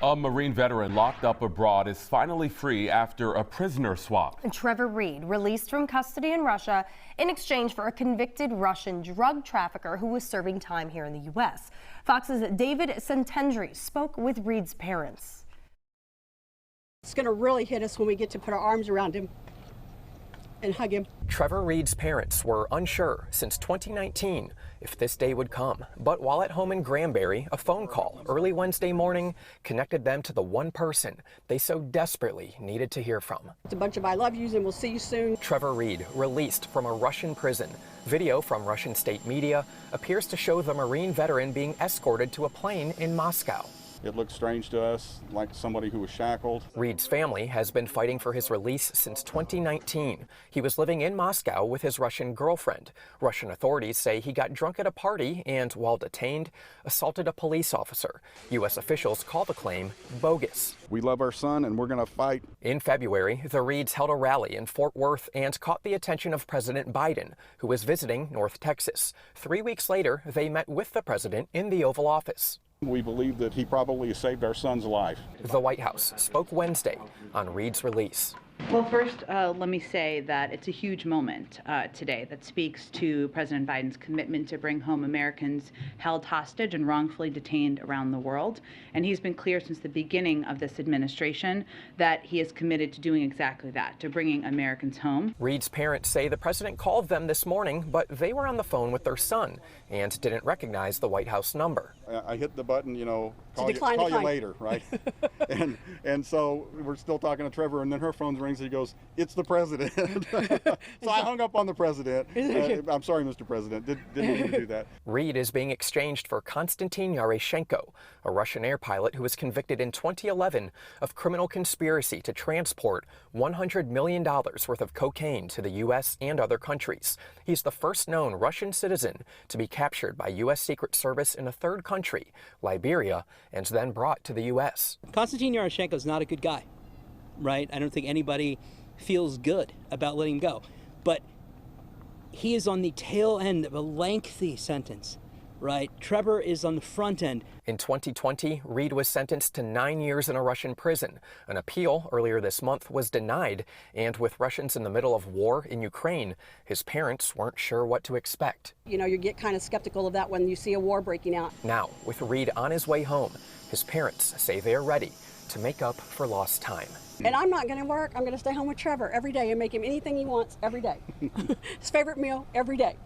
A Marine veteran locked up abroad is finally free after a prisoner swap. Trevor Reed released from custody in Russia in exchange for a convicted Russian drug trafficker who was serving time here in the U.S. Fox's David Santendry spoke with Reed's parents. It's going to really hit us when we get to put our arms around him and hug him. Trevor Reed's parents were unsure since 2019 if this day would come. But while at home in Granbury, a phone call early Wednesday morning connected them to the one person they so desperately needed to hear from. It's a bunch of I love yous and we'll see you soon. Trevor Reed, released from a Russian prison. Video from Russian state media appears to show the Marine veteran being escorted to a plane in Moscow. It looked strange to us, like somebody who was shackled. Reed's family has been fighting for his release since 2019. He was living in Moscow with his Russian girlfriend. Russian authorities say he got drunk at a party and, while detained, assaulted a police officer. U.S. officials call the claim bogus. We love our son and we're going to fight. In February, the Reeds held a rally in Fort Worth and caught the attention of President Biden, who was visiting North Texas. 3 weeks later, they met with the president in the Oval Office. We believe that he probably saved our son's life. The White House spoke Wednesday on Reed's release. Well, first, let me say that it's a huge moment today that speaks to President Biden's commitment to bring home Americans held hostage and wrongfully detained around the world. And he's been clear since the beginning of this administration that he is committed to doing exactly that, to bringing Americans home. Reed's parents say the president called them this morning, but they were on the phone with their son and didn't recognize the White House number. I hit the button, call decline. you later, right? and so we're still talking to Trevor, and then her phone rings. He goes, "It's the president." So I hung up on the president. I'm sorry, Mr. President. Didn't mean to do that. Reed is being exchanged for Konstantin Yareshenko, a Russian air pilot who was convicted in 2011 of criminal conspiracy to transport $100 million worth of cocaine to the U.S. and other countries. He's the first known Russian citizen to be captured by U.S. Secret Service in a third country, Liberia, and then brought to the U.S. Konstantin Yareshenko is not a good guy. Right? I don't think anybody feels good about letting him go. But he is on the tail end of a lengthy sentence, right? Trevor is on the front end. In 2020, Reed was sentenced to 9 years in a Russian prison. An appeal earlier this month was denied, and with Russians in the middle of war in Ukraine, his parents weren't sure what to expect. You get kind of skeptical of that when you see a war breaking out. Now, with Reed on his way home, his parents say they are ready to make up for lost time. And I'm not going to work. I'm going to stay home with Trevor every day and make him anything he wants every day. His favorite meal every day.